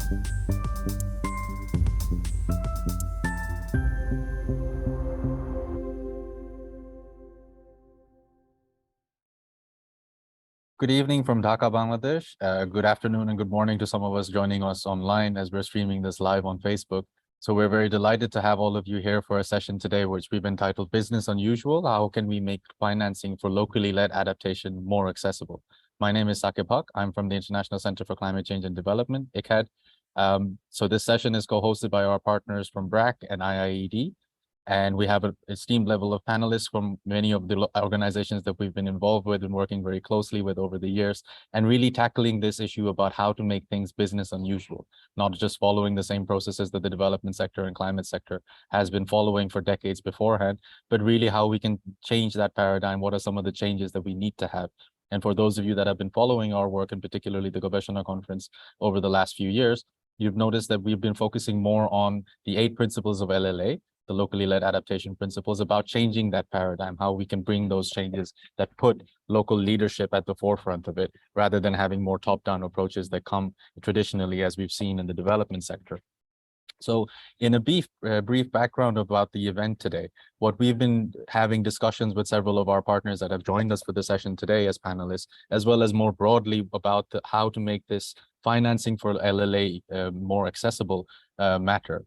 Good evening from Dhaka, Bangladesh. Good afternoon and good morning to some of us joining us online as we're streaming this live on Facebook. So we're very delighted to have all of you here for a session today, which we've entitled Business Unusual: How Can We Make Financing for Locally Led Adaptation More Accessible? My name is Saqib Haq. I'm from the International Center for Climate Change and Development, ICCAD. So this session is co-hosted by our partners from BRAC and IIED. And we have an esteemed level of panelists from many of the organizations that we've been involved with and working very closely with over the years, and really tackling this issue about how to make things business unusual, not just following the same processes that the development sector and climate sector has been following for decades beforehand, but really how we can change that paradigm. What are some of the changes that we need to have? And for those of you that have been following our work, and particularly the Gobeshona Conference over the last few years, you've noticed that we've been focusing more on the 8 principles of LLA, the locally led adaptation principles, about changing that paradigm, how we can bring those changes that put local leadership at the forefront of it, rather than having more top-down approaches that come traditionally, as we've seen in the development sector. So in a brief background about the event today, what we've been having discussions with several of our partners that have joined us for the session today as panelists, as well as more broadly about how to make this financing for LLA more accessible matter.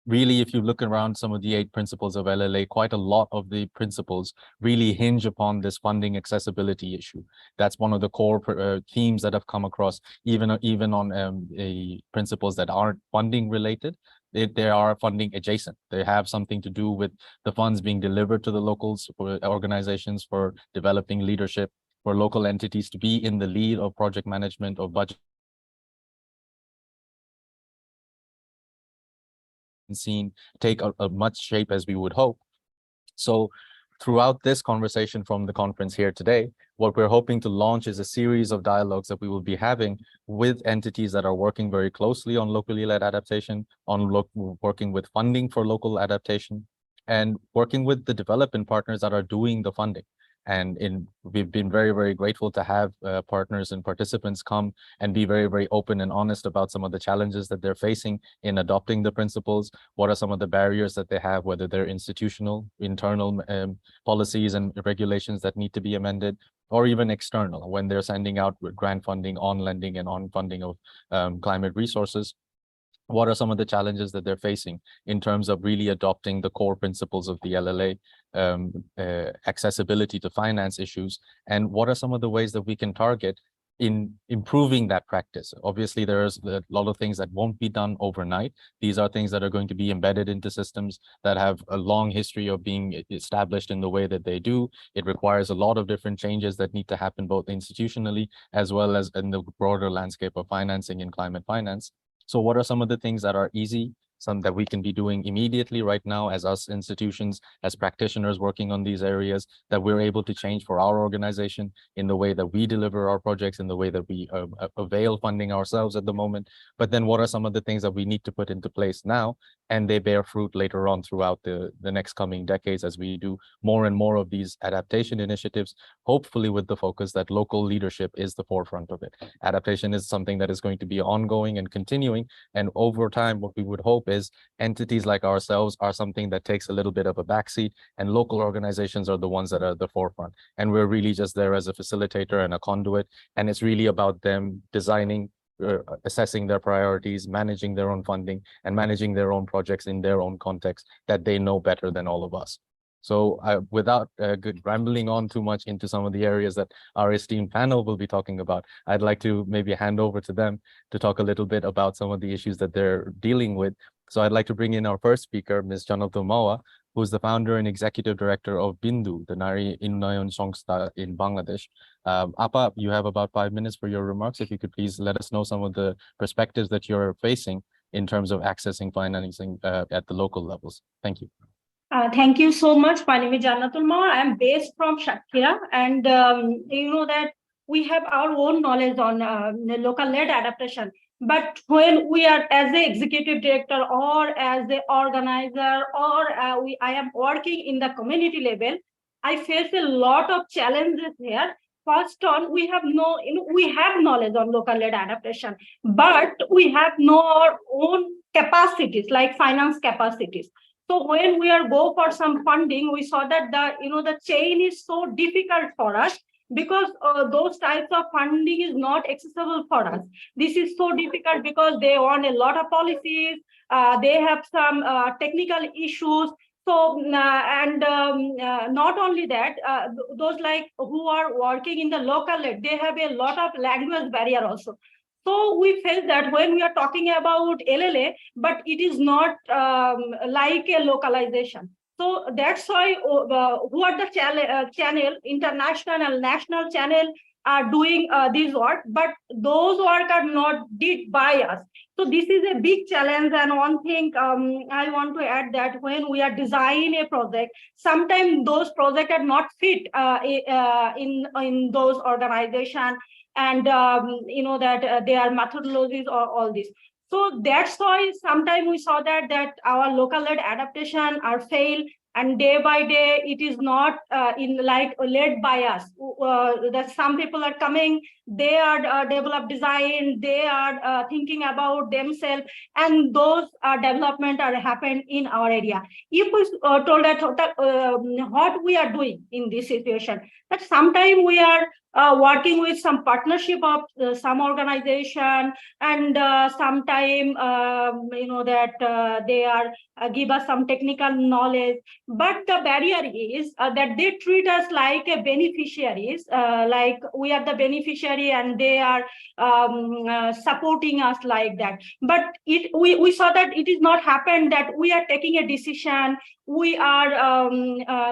Really, if you look around some of the 8 principles of LLA, quite a lot of the principles really hinge upon this funding accessibility issue. That's one of the core themes that have come across, even on principles that aren't funding related. They are funding adjacent. They have something to do with the funds being delivered to the locals, for organizations, for developing leadership, for local entities to be in the lead of project management or budget seen take a much shape as we would hope. So throughout this conversation from the conference here today, what we're hoping to launch is a series of dialogues that we will be having with entities that are working very closely on locally led adaptation, working with funding for local adaptation, and working with the development partners that are doing the funding. And we've been very, very grateful to have partners and participants come and be very, very open and honest about some of the challenges that they're facing in adopting the principles. What are some of the barriers that they have, whether they're institutional, internal policies and regulations that need to be amended, or even external, when they're sending out grant funding on lending and on funding of climate resources. What are some of the challenges that they're facing in terms of really adopting the core principles of the LLA, accessibility to finance issues, and what are some of the ways that we can target in improving that practice? Obviously, there's a lot of things that won't be done overnight. These are things that are going to be embedded into systems that have a long history of being established in the way that they do. It requires a lot of different changes that need to happen both institutionally as well as in the broader landscape of financing and climate finance. So what are some of the things that are easy, some that we can be doing immediately right now as us institutions, as practitioners working on these areas, that we're able to change for our organization in the way that we deliver our projects, in the way that we avail funding ourselves at the moment? But then what are some of the things that we need to put into place now, and they bear fruit later on throughout the next coming decades as we do more and more of these adaptation initiatives, hopefully with the focus that local leadership is the forefront of it. Adaptation is something that is going to be ongoing and continuing, and over time, what we would hope is entities like ourselves are something that takes a little bit of a backseat, and local organizations are the ones that are at the forefront. And we're really just there as a facilitator and a conduit, and it's really about them designing, assessing their priorities, managing their own funding, and managing their own projects in their own context that they know better than all of us. So without rambling on too much into some of the areas that our esteemed panel will be talking about, I'd like to maybe hand over to them to talk a little bit about some of the issues that they're dealing with. So I'd like to bring in our first speaker, Ms. Janatu Mawa, who's the founder and executive director of Bindu, the Nari Unnayon Songstha in Bangladesh. Apa, you have about 5 minutes for your remarks. If you could please let us know some of the perspectives that you're facing in terms of accessing financing at the local levels. Thank you. Thank you so much. My name is Jannatul Mawa. I'm based from Shakira, and you know that we have our own knowledge on the local-led adaptation. But when we are as the executive director or as the organizer, or I am working in the community level, I face a lot of challenges here first on, we have no, we have knowledge on local-led adaptation, but we have no our own capacities, like finance capacities. So when we are go for some funding, we saw that the chain is so difficult for us, because those types of funding is not accessible for us. This is so difficult because they want a lot of policies. They have some technical issues. So not only that, those like who are working in the local lead, they have a lot of language barrier also. So we felt that when we are talking about LLA, but it is not like a localization. So that's why who are the channel, international and national channel are doing this work, but those work are not did by us. So this is a big challenge. And one thing I want to add, that when we are designing a project, sometimes those projects are not fit in those organizations, and that their methodologies or all this. So that's why sometimes we saw that our local-led adaptation are failed, and day by day it is not in like led by us. That some people are coming, they are develop design, they are thinking about themselves, and those development are happened in our area. If we told that what we are doing in this situation, that sometimes we are working with some partnership of some organization, and sometime that they are give us some technical knowledge, but the barrier is that they treat us like a beneficiaries, like we are the beneficiary and they are supporting us like that. But we saw that it is not happened, that we are taking a decision, we are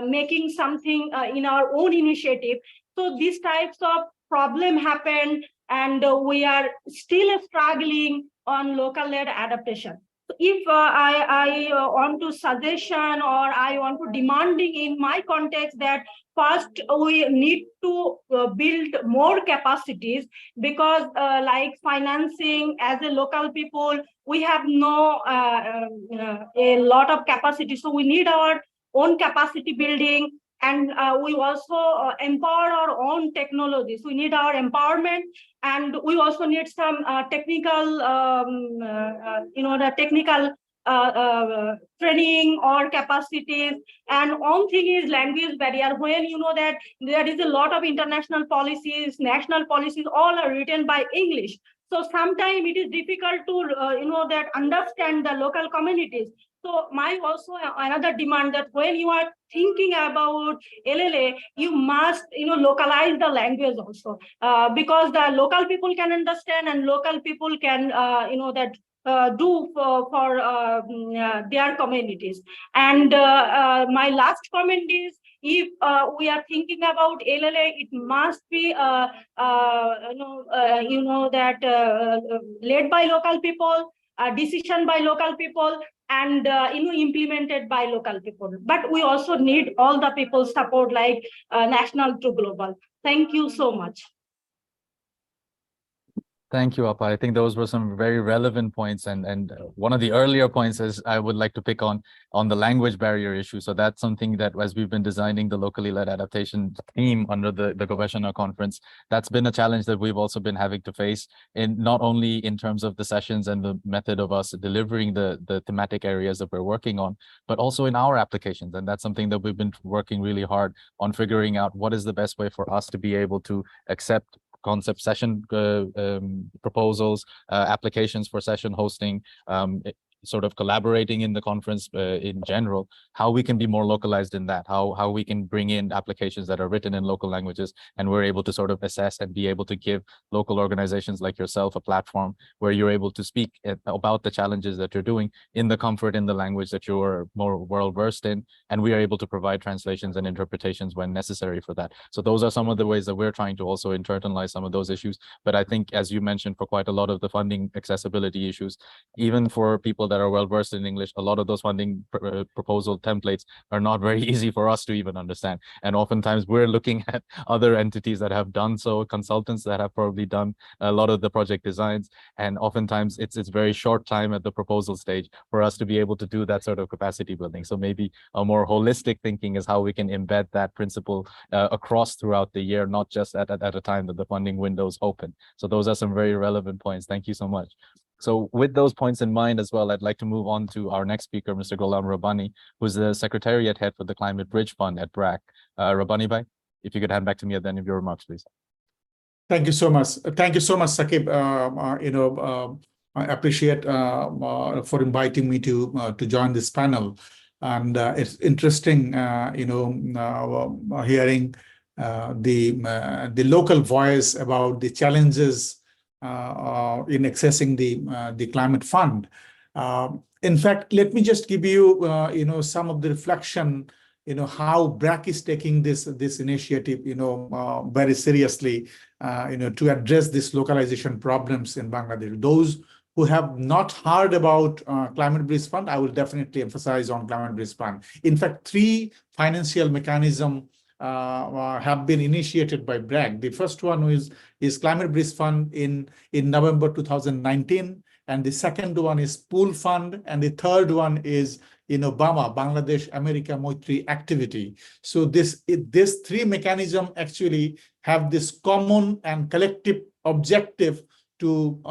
making something in our own initiative. So these types of problem happen, and we are still struggling on local-led adaptation. So if I want to suggestion, or I want to demanding in my context, that first we need to build more capacities, because like financing as a local people, we have no a lot of capacity. So we need our own capacity building, and we also empower our own technologies. We need our empowerment, and we also need some technical the technical training or capacities. And one thing is language barrier. When that there is a lot of international policies, national policies, all are written by English, so sometimes it is difficult to that understand the local communities. So my also another demand, that when you are thinking about LLA, you must localize the language also, because the local people can understand, and local people can that do for their communities. And my last comment is, if we are thinking about LLA, it must be that led by local people, decision by local people, and implemented by local people. But we also need all the people support, like national to global. Thank you so much. Thank you, Appa. I think those were some very relevant points, and one of the earlier points is I would like to pick on the language barrier issue. So that's something that, as we've been designing the locally led adaptation theme under the Gobeshona Conference, that's been a challenge that we've also been having to face, in not only in terms of the sessions and the method of us delivering the thematic areas that we're working on, but also in our applications. And that's something that we've been working really hard on, figuring out what is the best way for us to be able to accept concept session proposals, applications for session hosting, sort of collaborating in the conference in general, how we can be more localized in that, how we can bring in applications that are written in local languages, and we're able to sort of assess and be able to give local organizations like yourself a platform where you're able to speak about the challenges that you're doing in the comfort in the language that you're more well versed in, and we are able to provide translations and interpretations when necessary for that. So those are some of the ways that we're trying to also internalize some of those issues. But I think, as you mentioned, for quite a lot of the funding accessibility issues, even for people that are well versed in English, a lot of those funding proposal templates are not very easy for us to even understand. And oftentimes we're looking at other entities that have done so, consultants that have probably done a lot of the project designs. And oftentimes it's very short time at the proposal stage for us to be able to do that sort of capacity building. So maybe a more holistic thinking is how we can embed that principle across throughout the year, not just at a time that the funding windows open. So those are some very relevant points. Thank you so much. So with those points in mind as well, I'd like to move on to our next speaker, Mr. Ghulam Rabbani, who's the Secretariat Head for the Climate Bridge Fund at BRAC. Rabbani bhai, if you could hand back to me at the end of your remarks, please. Thank you so much. Thank you so much, Saqib. I appreciate for inviting me to join this panel. And it's interesting, hearing the local voice about the challenges in accessing the climate fund. In fact, let me just give you, some of the reflection, how BRAC is taking this initiative, very seriously, to address these localization problems in Bangladesh. Those who have not heard about Climate Bridge Fund, I will definitely emphasize on Climate Bridge Fund. In fact, 3 financial mechanisms have been initiated by BRAC. The first one is Climate Bridge Fund in November 2019, and the second one is Pool Fund, and the third one is BAMA, Bangladesh America Moitri activity. So these 3 mechanisms actually have this common and collective objective to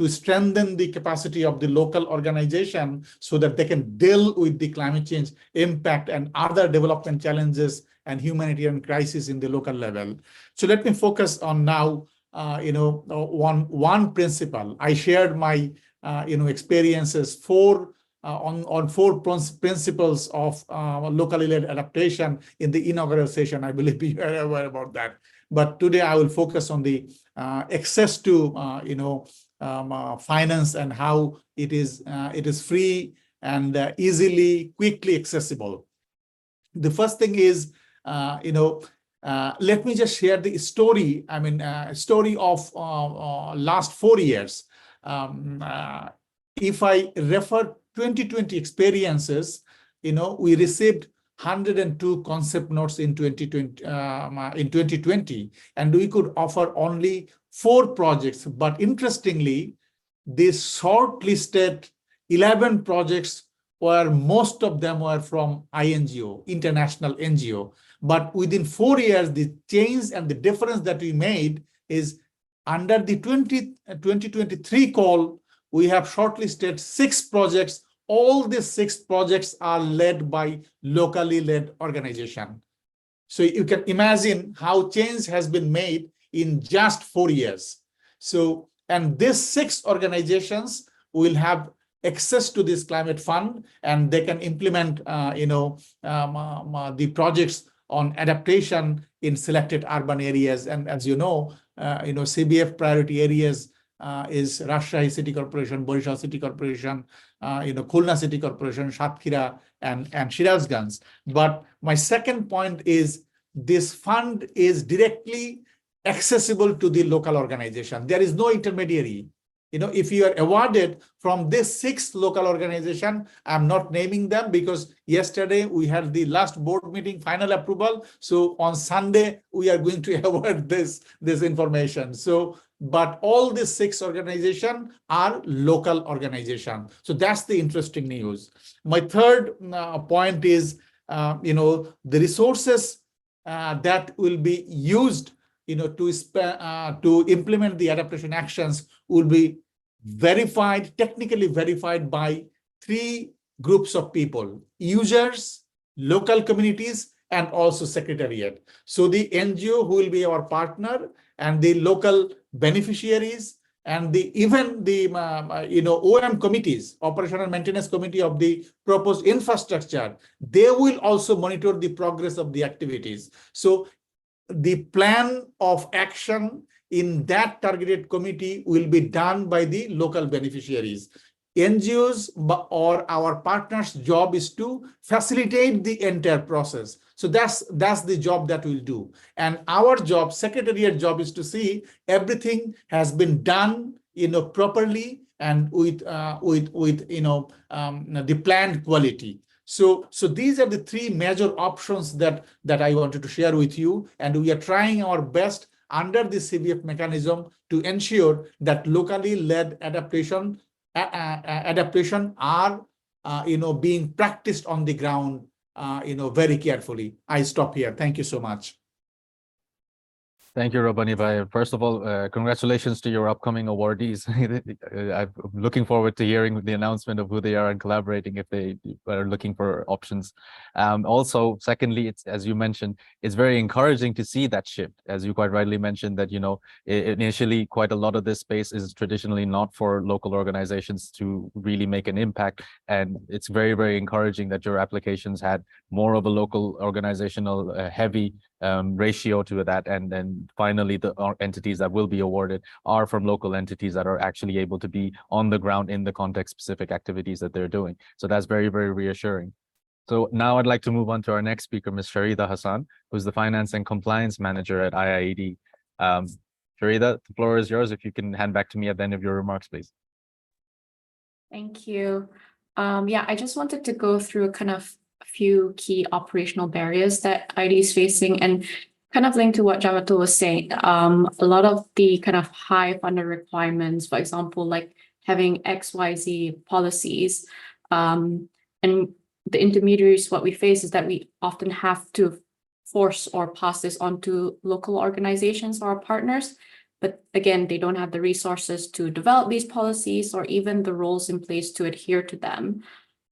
strengthen the capacity of the local organization so that they can deal with the climate change impact and other development challenges and humanitarian crisis in the local level. So let me focus on now, one principle. I shared my, experiences on 4 principles of locally led adaptation in the inaugural session. I believe you are aware about that. But today I will focus on the access to finance and how it is free and easily, quickly accessible. The first thing is, let me just share the story. I mean, story of last 4 years. If I refer 2020 experiences, we received 102 concept notes in 2020, and we could offer only 4 projects. But interestingly, this shortlisted 11 projects where most of them were from INGO, international NGO. But within 4 years, the change and the difference that we made is under the 2023 call, we have shortlisted 6 projects. All these 6 projects are led by locally led organization. So you can imagine how change has been made in just 4 years. So, and these 6 organizations will have access to this climate fund, and they can implement, the projects on adaptation in selected urban areas. And as CBF priority areas is Rajshahi City Corporation, Borishal City Corporation, Khulna City Corporation, Satkhira, and Shirazganj. But my second point is this fund is directly accessible to the local organization. There is no intermediary. If you are awarded from this 6 local organization, I'm not naming them because yesterday we had the last board meeting final approval. So on Sunday, we are going to award this information. So, but all these 6 organizations are local organizations. So that's the interesting news. My third point is, the resources that will be used to implement the adaptation actions will be verified, technically verified by 3 groups of people: users, local communities, and also secretariat. So the NGO who will be our partner and the local beneficiaries and even the OM committees, operational maintenance committee of the proposed infrastructure, they will also monitor the progress of the activities. So the plan of action in that targeted committee will be done by the local beneficiaries. NGOs or our partners' job is to facilitate the entire process. So that's the job that we'll do. And our job, secretariat job, is to see everything has been done properly and with the planned quality. So these are the three major options that I wanted to share with you, and we are trying our best under the CBF mechanism to ensure that locally led adaptation are being practiced on the ground very carefully. I stop here. Thank you so much. Thank you, Rabbani Bhai. First of all, congratulations to your upcoming awardees. I'm looking forward to hearing the announcement of who they are and collaborating if they are looking for options. Also, secondly, it's, as you mentioned, it's very encouraging to see that shift. As you quite rightly mentioned, that, initially quite a lot of this space is traditionally not for local organizations to really make an impact. And it's very, very encouraging that your applications had more of a local organizational heavy ratio to that, and then finally the entities that will be awarded are from local entities that are actually able to be on the ground in the context specific activities that they're doing. So that's very, very reassuring. So now I'd like to move on to our next speaker, Ms. Sharida Hassan, who's the Finance and Compliance Manager at IIED. Sharida, the floor is yours. If you can hand back to me at the end of your remarks, please. Thank you. Yeah, I just wanted to go through kind of a few key operational barriers that IIED is facing, and kind of linked to what Javatul was saying. A lot of the kind of high funder requirements, for example, like having XYZ policies, and the intermediaries, what we face is that we often have to force or pass this on to local organizations or our partners. But again, they don't have the resources to develop these policies or even the roles in place to adhere to them.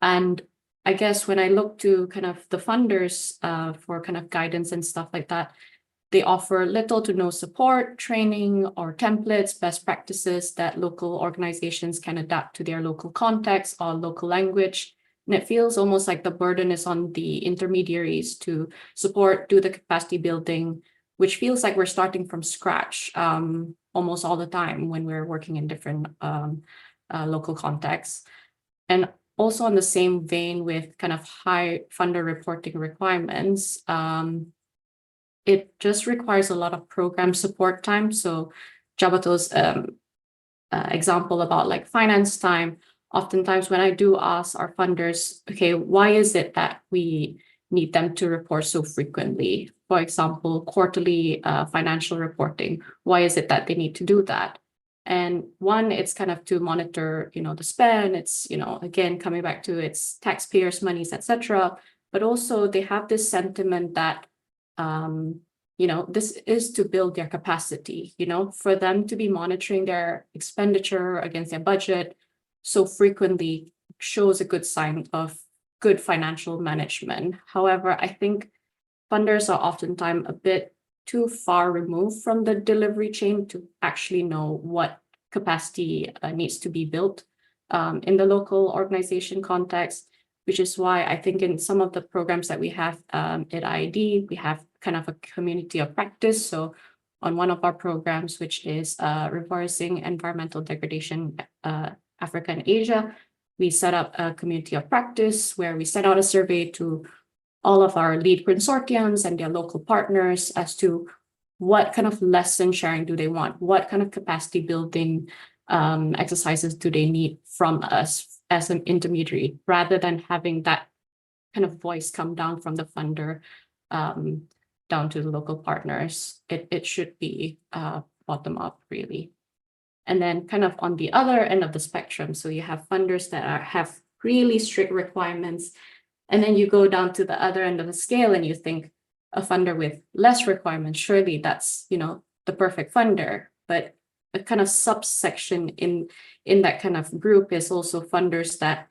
And I guess when I look to kind of the funders for kind of guidance and stuff like that, they offer little to no support, training, or templates, best practices that local organizations can adapt to their local context or local language. And it feels almost like the burden is on the intermediaries to support, do the capacity building, which feels like we're starting from scratch almost all the time when we're working in different local contexts. And also on the same vein with kind of high funder reporting requirements, it just requires a lot of program support time. So Jabatul's example about like finance time, oftentimes when I do ask our funders, okay, why is it that we need them to report so frequently? For example, quarterly financial reporting, why is it that they need to do that? And one, it's kind of to monitor, the spend. It's, again, coming back to its taxpayers' monies, etc. But also they have this sentiment that, this is to build their capacity, for them to be monitoring their expenditure against their budget so frequently shows a good sign of good financial management. However, I think funders are oftentimes a bit too far removed from the delivery chain to actually know what capacity needs to be built in the local organization context, which is why I think in some of the programs that we have at IIED, we have kind of a community of practice. So on one of our programs, which is Reversing Environmental Degradation Africa and Asia, we set up a community of practice where we sent out a survey to all of our lead consortiums and their local partners as to what kind of lesson sharing do they want, what kind of capacity building exercises do they need from us as an intermediary, rather than having that kind of voice come down from the funder down to the local partners. It should be bottom up, really. And then kind of on the other end of the spectrum, so you have funders that have really strict requirements, and then you go down to the other end of the scale and you think a funder with less requirements, surely that's, the perfect funder. But a kind of subsection in that kind of group is also funders that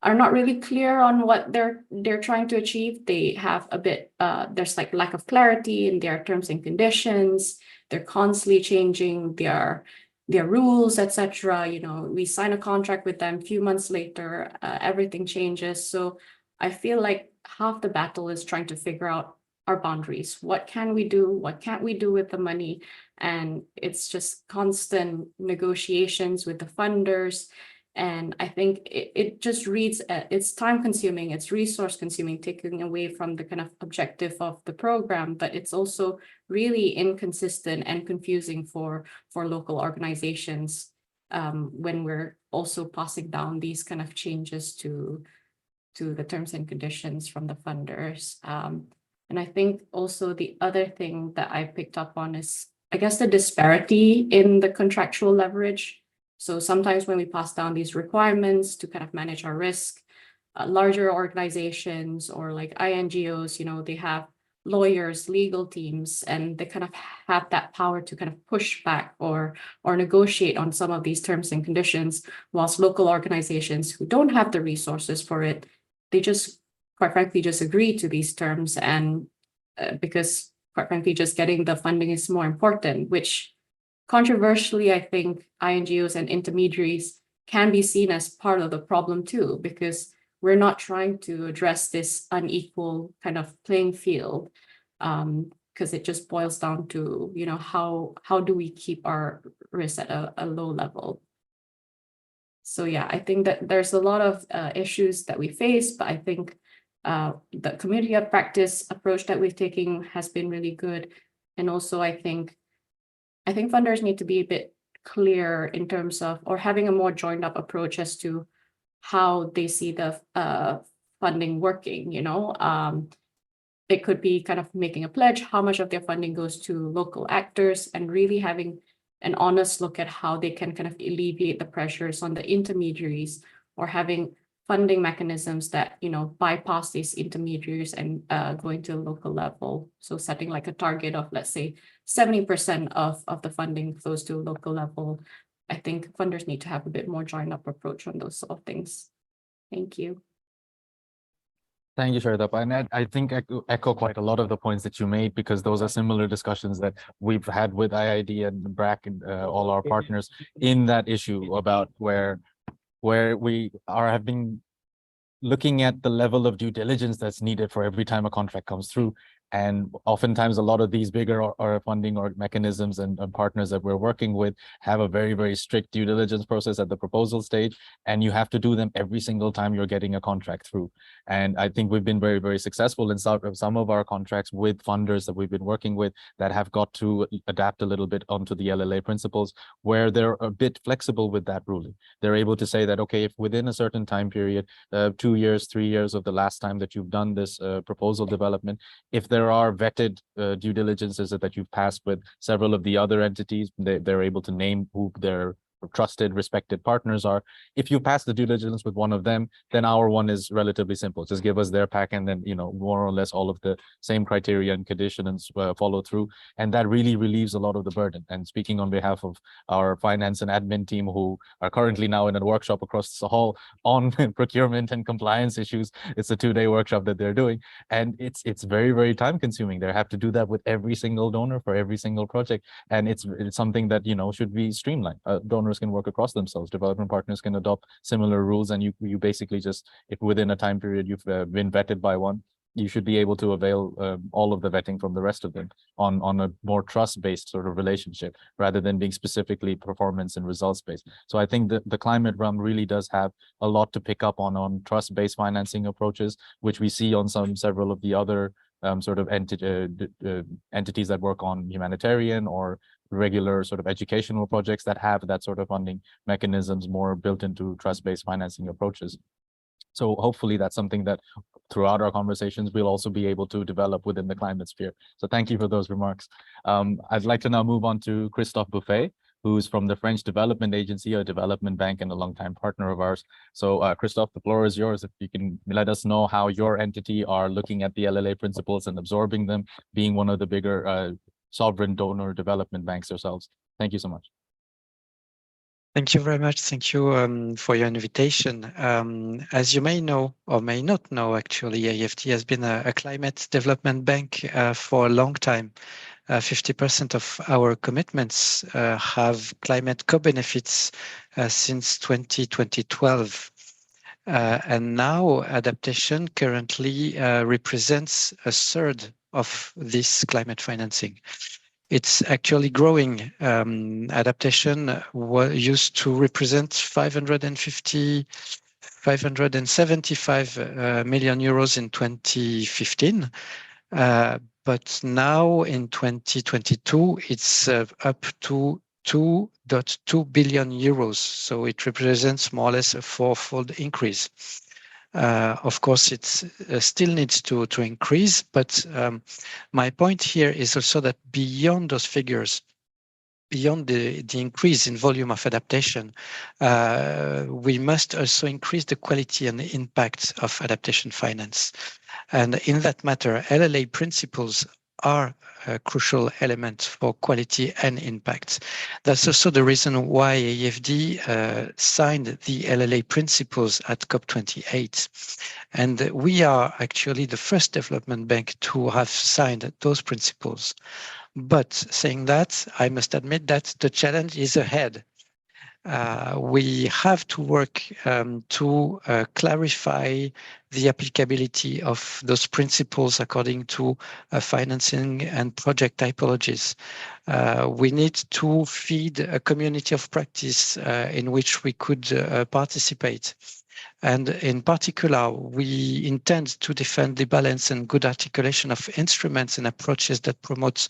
are not really clear on what they're trying to achieve. They have a bit, there's like lack of clarity in their terms and conditions. They're constantly changing their rules, etc. We sign a contract with them, a few months later, everything changes. So I feel like half the battle is trying to figure out our boundaries. What can we do? What can't we do with the money? And it's just constant negotiations with the funders. And I think it just reads, it's time consuming, it's resource consuming, taking away from the kind of objective of the program, but it's also really inconsistent and confusing for local organizations. when we're also passing down these kind of changes to the terms and conditions from the funders. And I think also the other thing that I picked up on is, I guess, the disparity in the contractual leverage. So sometimes when we pass down these requirements to kind of manage our risk, larger organizations or like INGOs, you know, they have lawyers, legal teams, and they kind of have that power to kind of push back or negotiate on some of these terms and conditions, whilst local organizations who don't have the resources for it, they just, quite frankly, just agree to these terms. And because, quite frankly, just getting the funding is more important, which controversially, I think INGOs and intermediaries can be seen as part of the problem too, because we're not trying to address this unequal kind of playing field, because it just boils down to, you know, how do we keep our risk at a low level? So yeah, I think that there's a lot of issues that we face, but I think the community of practice approach that we've taken has been really good. And also I think funders need to be a bit clear in terms of, or having a more joined up approach as to how they see the funding working, you know. It could be kind of making a pledge, how much of their funding goes to local actors, and really having an honest look at how they can kind of alleviate the pressures on the intermediaries, or having funding mechanisms that, you know, bypass these intermediaries and going to a local level. So setting like a target of, let's say, 70% of the funding flows to a local level. I think funders need to have a bit more joined up approach on those sort of things. Thank you. Thank you, Shardap. And I think I echo quite a lot of the points that you made, because those are similar discussions that we've had with IID and BRAC and all our partners in that issue about where we have been looking at the level of due diligence that's needed for every time a contract comes through. And oftentimes a lot of these bigger or funding or mechanisms and partners that we're working with have a very, very strict due diligence process at the proposal stage. And you have to do them every single time you're getting a contract through. And I think we've been very, very successful in some of our contracts with funders that we've been working with that have got to adapt a little bit onto the LLA principles, where they're a bit flexible with that ruling. They're able to say that, okay, if within a certain time period, 2 years, 3 years of the last time that you've done this proposal development, if there are vetted due diligences that you've passed with several of the other entities, they're able to name who their trusted, respected partners are. If you pass the due diligence with one of them, then our one is relatively simple. Just give us their pack, and then, you know, more or less all of the same criteria and conditions follow through. And that really relieves a lot of the burden. And speaking on behalf of our finance and admin team, who are currently now in a workshop across the hall on procurement and compliance issues, it's a 2-day workshop that they're doing. And it's very, very time consuming. They have to do that with every single donor for every single project. And it's something that, you know, should be streamlined. Donors can work across themselves. Development partners can adopt similar rules, and you basically just, if within a time period you've been vetted by one, you should be able to avail all of the vetting from the rest of them on a more trust-based sort of relationship, rather than being specifically performance and results-based. So I think the climate realm really does have a lot to pick up on trust-based financing approaches, which we see on several of the other sort of entities that work on humanitarian or regular sort of educational projects that have that sort of funding mechanisms more built into trust-based financing approaches. So hopefully that's something that throughout our conversations, we'll also be able to develop within the climate sphere. So thank you for those remarks. I'd like to now move on to Christophe Buffet, who's from the French Development Agency, a development bank and a longtime partner of ours. So Christophe, the floor is yours. If you can let us know how your entity are looking at the LLA principles and absorbing them, being one of the bigger sovereign donor development banks yourselves. Thank you so much. Thank you very much. Thank you for your invitation. As you may know, or may not know, actually, AFT has been a climate development bank for a long time. 50% of our commitments have climate co-benefits since 2012. And now adaptation currently represents a third of this climate financing. It's actually growing. Adaptation used to represent 575 million euros in 2015. But now in 2022, it's up to 2.2 billion euros. So it represents more or less a fourfold increase. Of course, it still needs to increase, but my point here is also that beyond those figures, beyond the increase in volume of adaptation, we must also increase the quality and the impact of adaptation finance. And in that matter, LLA principles are a crucial element for quality and impact. That's also the reason why AFD signed the LLA principles at COP28. And we are actually the first development bank to have signed those principles. But saying that, I must admit that the challenge is ahead. We have to work to clarify the applicability of those principles according to financing and project typologies. We need to feed a community of practice in which we could participate. And in particular, we intend to defend the balance and good articulation of instruments and approaches that promote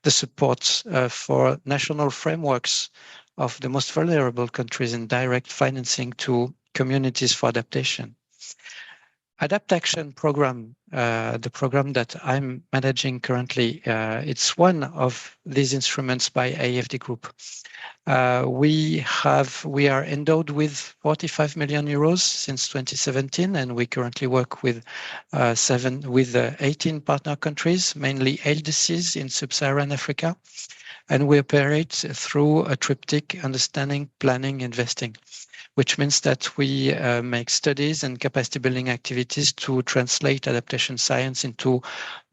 the support for national frameworks of the most vulnerable countries in direct financing to communities for adaptation. Adaptation program, the program that I'm managing currently, it's one of these instruments by AFD Group. We are endowed with 45 million euros since 2017, and we currently work with 18 partner countries, mainly LDCs in sub-Saharan Africa, and we operate through a triptych: understanding, planning, investing, which means that we make studies and capacity building activities to translate adaptation science into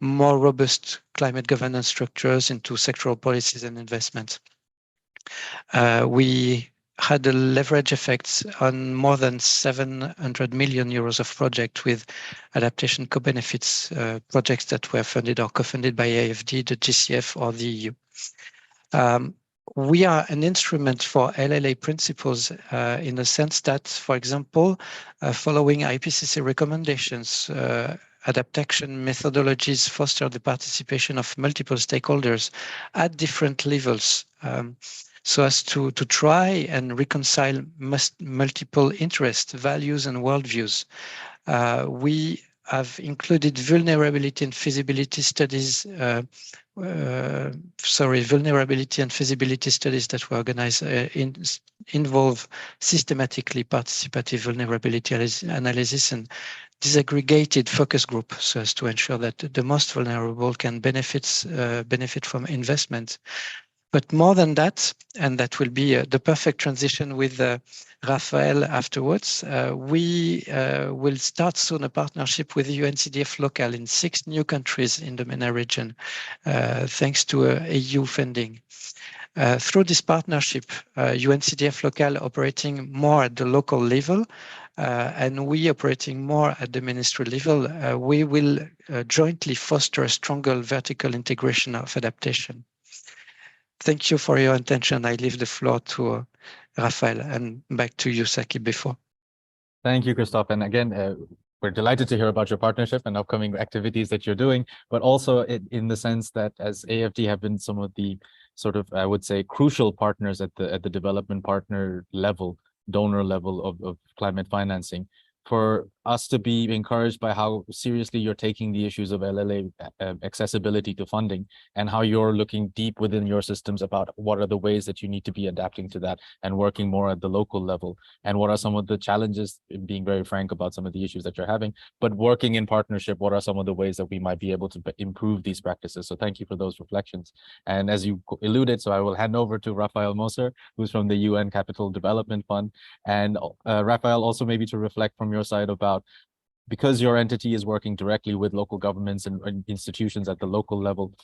more robust climate governance structures, into sectoral policies and investments. We had a leverage effects on more than 700 million euros of projects with adaptation co-benefits projects that were funded or co-funded by AFD, the GCF, or the EU. We are an instrument for LLA principles in the sense that, for example, following IPCC recommendations, adaptation methodologies foster the participation of multiple stakeholders at different levels, so as to try and reconcile multiple interests, values, and worldviews. We have included vulnerability and feasibility studies vulnerability and feasibility studies that were organized involve systematically participative vulnerability analysis and disaggregated focus group, so as to ensure that the most vulnerable can benefit from investment. But more than that, and that will be the perfect transition with Raphael afterwards, we will start soon a partnership with UNCDF Local in 6 new countries in the MENA region, thanks to EU funding. Through this partnership, UNCDF Local operating more at the local level, and we operating more at the ministry level, we will jointly foster a stronger vertical integration of adaptation. Thank you for your attention. I leave the floor to Raphael, and back to you, Saki, before. Thank you, Christophe. And again, we're delighted to hear about your partnership and upcoming activities that you're doing, but also in the sense that as AFD have been some of the sort of, I would say, crucial partners at the development partner level, donor level of climate financing. For us to be encouraged by how seriously you're taking the issues of LLA accessibility to funding, and how you're looking deep within your systems about what are the ways that you need to be adapting to that and working more at the local level, and what are some of the challenges, being very frank about some of the issues that you're having, but working in partnership, what are some of the ways that we might be able to improve these practices. So thank you for those reflections. And as you alluded, so I will hand over to Raphael Moser, who's from the UN Capital Development Fund. And Raphael, also maybe to reflect from your side about, because your entity is working directly with local governments and institutions at the local level,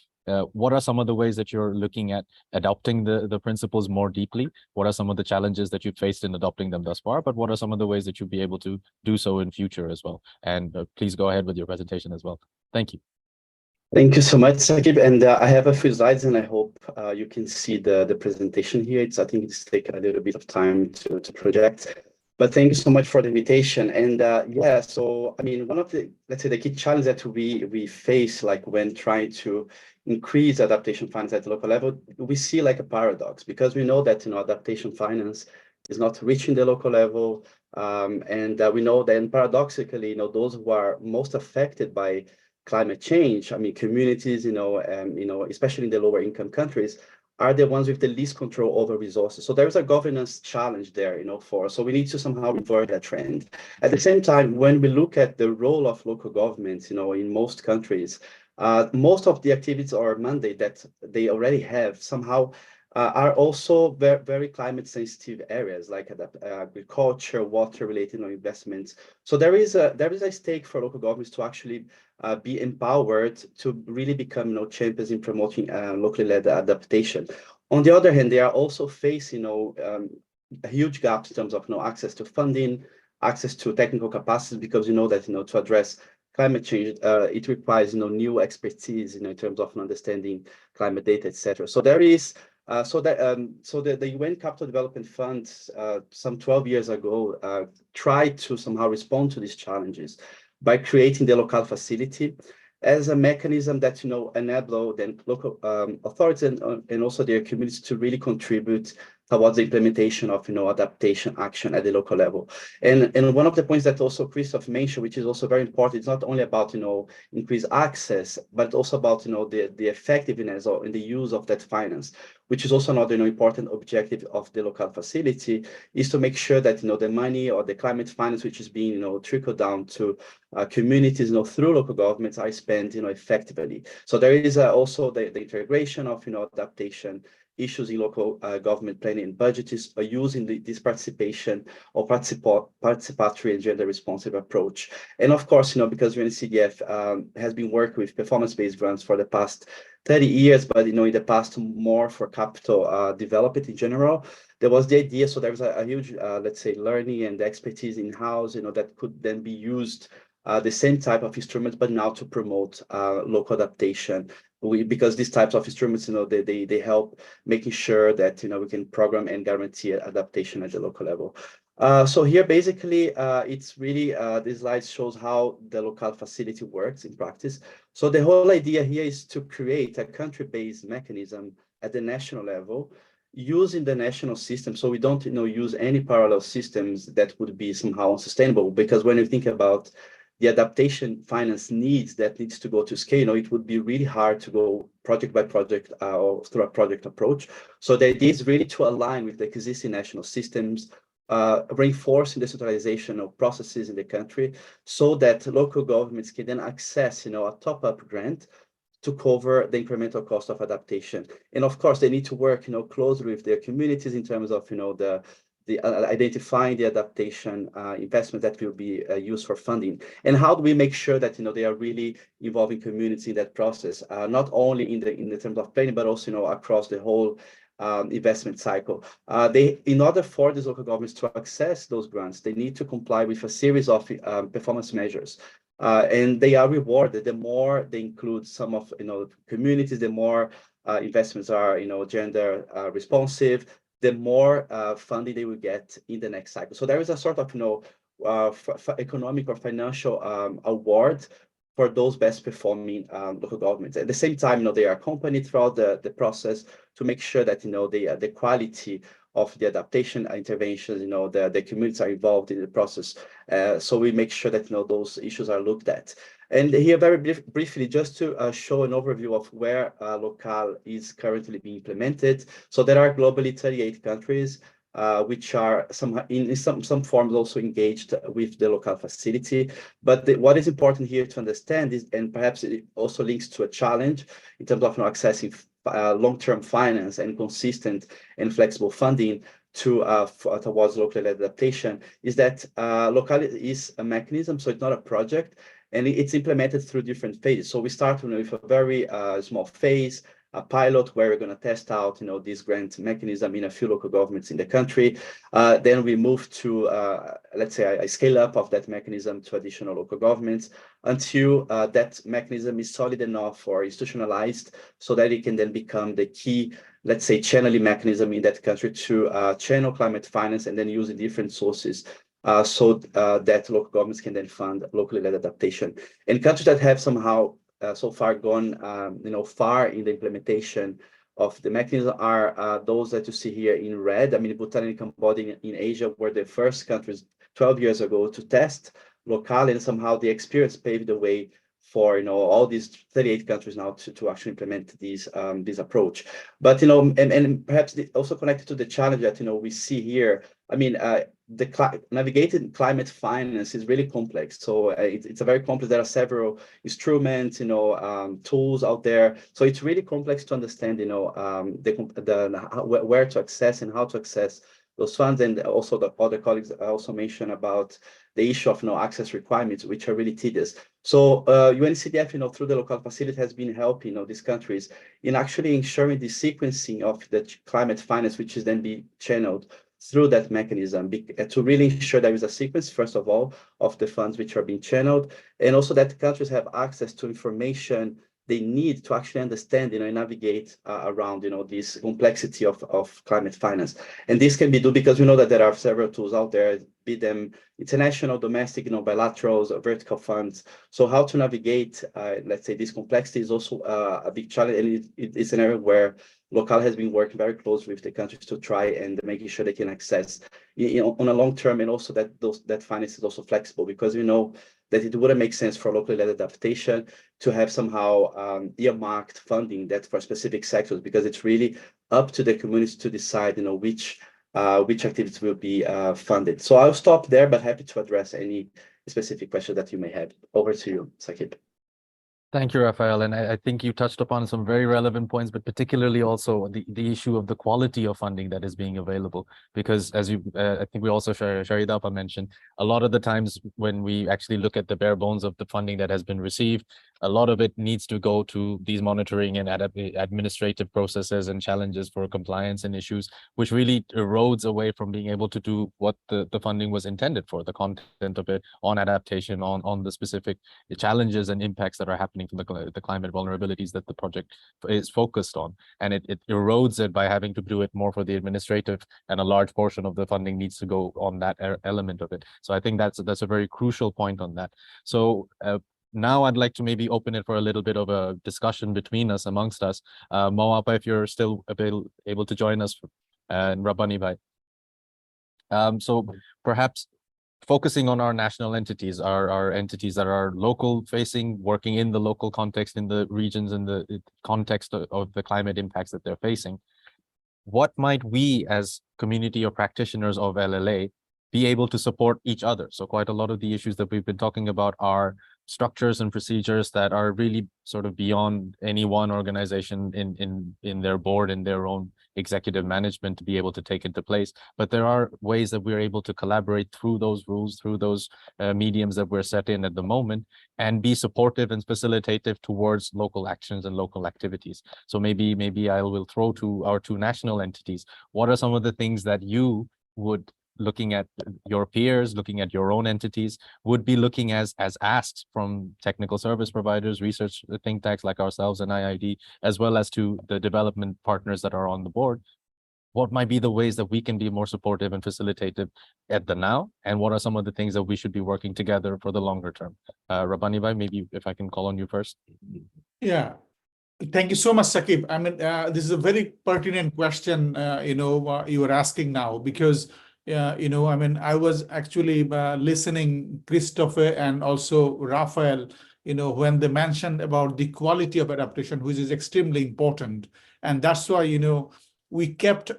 what are some of the ways that you're looking at adopting the principles more deeply? What are some of the challenges that you've faced in adopting them thus far? But what are some of the ways that you'll be able to do so in future as well? And please go ahead with your presentation as well. Thank you. Thank you so much, Sakib. And I have a few slides, and I hope you can see the presentation here. I think it's taken a little bit of time to project. But thank you so much for the invitation. And yeah, so I mean, one of the, let's say, the key challenges that we face, like when trying to increase adaptation finance at the local level, we see like a paradox, because we know that, you know, adaptation finance is not reaching the local level. And we know then paradoxically, you know, those who are most affected by climate change, I mean, communities, you know, especially in the lower income countries, are the ones with the least control over resources. So there's a governance challenge there, you know, so we need to somehow revert that trend. At the same time, when we look at the role of local governments, you know, in most countries, most of the activities or mandate that they already have somehow are also very, very climate sensitive areas like agriculture, water related investments. So there is a stake for local governments to actually be empowered to really become, you know, champions in promoting locally led adaptation. On the other hand, they are also facing, you know, a huge gap in terms of, you know, access to funding, access to technical capacity, because you know that, you know, to address climate change, it requires, you know, new expertise, you know, in terms of understanding climate data, etc. So there is so the UN Capital Development Fund some 12 years ago tried to somehow respond to these challenges by creating the local facility as a mechanism that, you know, enable then local authorities and also their communities to really contribute towards the implementation of, you know, adaptation action at the local level. And one of the points that also Christoph mentioned, which is also very important, it's not only about, you know, increased access, but also about, you know, the effectiveness or in the use of that finance, which is also another, you know, important objective of the local facility, is to make sure that, you know, the money or the climate finance, which is being, you know, trickled down to communities, you know, through local governments, are spent, you know, effectively. So there is also the integration of, you know, adaptation issues in local government planning and budget is using this participation or participatory and gender responsive approach. And of course, you know, because UNCDF has been working with performance-based grants for the past 30 years, but, you know, in the past more for capital development in general, there was the idea, so there was a huge, let's say, learning and expertise in-house, you know, that could then be used the same type of instruments, but now to promote local adaptation. Because these types of instruments, you know, they help making sure that, you know, we can program and guarantee adaptation at the local level. So here, basically, it's really, this slide shows how the local facility works in practice. So the whole idea here is to create a country-based mechanism at the national level, using the national system. So we don't, you know, use any parallel systems that would be somehow unsustainable, because when you think about the adaptation finance needs to go to scale, you know, it would be really hard to go project by project or through a project approach. So the idea is really to align with the existing national systems, reinforcing the centralization of processes in the country, so that local governments can then access, you know, a top-up grant to cover the incremental cost of adaptation. And of course, they need to work, you know, closely with their communities in terms of, you know, the identifying the adaptation investment that will be used for funding. And how do we make sure that, you know, they are really involving communities in that process, not only in the terms of planning, but also, you know, across the whole investment cycle. In order for these local governments to access those grants, they need to comply with a series of performance measures. And they are rewarded the more they include some of, you know, communities, the more investments are, you know, gender responsive, the more funding they will get in the next cycle. So there is a sort of, you know, economic or financial award for those best performing local governments. At the same time, you know, they are accompanied throughout the process to make sure that, you know, the quality of the adaptation interventions, you know, the communities are involved in the process. So we make sure that, you know, those issues are looked at. And here, very briefly, just to show an overview of where Local is currently being implemented. So there are globally 38 countries, which are in some forms also engaged with the Local facility. But what is important here to understand is, and perhaps it also links to a challenge in terms of, you know, accessing long-term finance and consistent and flexible funding towards local adaptation, is that Local is a mechanism, so it's not a project, and it's implemented through different phases. So we start with a very small phase, a pilot where we're going to test out, you know, this grant mechanism in a few local governments in the country. Then we move to, let's say, a scale up of that mechanism to additional local governments until that mechanism is solid enough or institutionalized, so that it can then become the key, let's say, channeling mechanism in that country to channel climate finance and then using different sources so that local governments can then fund locally led adaptation. And countries that have somehow so far gone far in the implementation of the mechanism are those that you see here in red. I mean, Bhutan and Cambodia in Asia were the first countries 12 years ago to test locally, and somehow the experience paved the way for all these 38 countries now to actually implement this approach. But and perhaps also connected to the challenge that we see here. I mean, navigating climate finance is really complex. So it's a very complex. There are several instruments, tools out there. So it's really complex to understand, where to access and how to access those funds. And also the other colleagues also mentioned about the issue of access requirements, which are really tedious. So UNCDF, through the local facility, has been helping these countries in actually ensuring the sequencing of the climate finance, which is then be channeled through that mechanism to really ensure there is a sequence, first of all, of the funds which are being channeled, and also that countries have access to information they need to actually understand, and navigate around, this complexity of climate finance. And this can be done because we know that there are several tools out there, be them international, domestic, bilaterals, or vertical funds. So how to navigate, let's say, this complexity is also a big challenge, and it's an area where Local has been working very closely with the countries to try and making sure they can access on a long term, and also that finance is also flexible, because we know that it wouldn't make sense for locally led adaptation to have somehow earmarked funding that for specific sectors, because it's really up to the communities to decide, which activities will be funded. So I'll stop there, but happy to address any specific questions that you may have. Over to you, Sakib. Thank you, Raphael. And I think you touched upon some very relevant points, but particularly also the issue of the quality of funding that is being available. Because as I think we also, Sharidapa mentioned, a lot of the times when we actually look at the bare bones of the funding that has been received, a lot of it needs to go to these monitoring and administrative processes and challenges for compliance and issues, which really erodes away from being able to do what the funding was intended for, the content of it on adaptation, on the specific challenges and impacts that are happening from the climate vulnerabilities that the project is focused on. And it erodes it by having to do it more for the administrative, and a large portion of the funding needs to go on that element of it. So I think that's a very crucial point on that. So now I'd like to maybe open it for a little bit of a discussion between us, amongst us. Moapa, if you're still able to join us, and Rabbani Bhai. So perhaps focusing on our national entities, our entities that are local facing, working in the local context, in the regions, in the context of the climate impacts that they're facing, what might we as community or practitioners of LLA be able to support each other? So quite a lot of the issues that we've been talking about are structures and procedures that are really sort of beyond any one organization in their board and their own executive management to be able to take into place. But there are ways that we're able to collaborate through those rules, through those mediums that we're set in at the moment, and be supportive and facilitative towards local actions and local activities. So maybe I will throw to our two national entities. What are some of the things that you would, looking at your peers, looking at your own entities, would be looking as asks from technical service providers, research think tanks like ourselves and IID, as well as to the development partners that are on the board? What might be the ways that we can be more supportive and facilitative at the now? And what are some of the things that we should be working together for the longer term? Rabbani Bhai, maybe if I can call on you first. Yeah. Thank you so much, Sakib. I mean, this is a very pertinent question, you are asking now, because I mean, I was actually listening Christopher and also Raphael, when they mentioned about the quality of adaptation, which is extremely important. And that's why, we kept,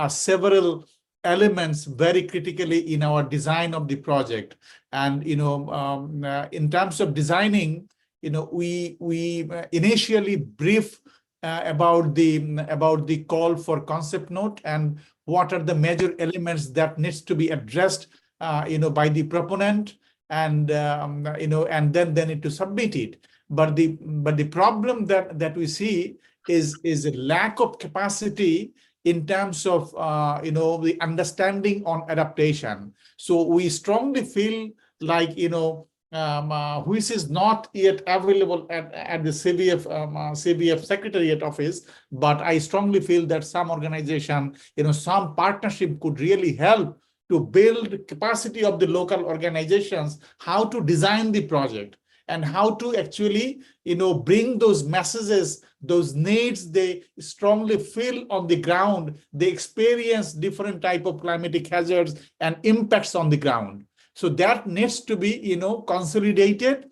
several elements very critically in our design of the project. And, in terms of designing, we initially brief about the call for concept note and what are the major elements that needs to be addressed, by the proponent, and and then they need to submit it. But the problem that we see is a lack of capacity in terms of the understanding on adaptation. So we strongly feel like which is not yet available at the CBF Secretariat Office, but I strongly feel that some organization, some partnership could really help to build capacity of the local organizations, how to design the project, and how to actually, bring those messages, those needs they strongly feel on the ground. They experience different type of climatic hazards and impacts on the ground. So that needs to be, consolidated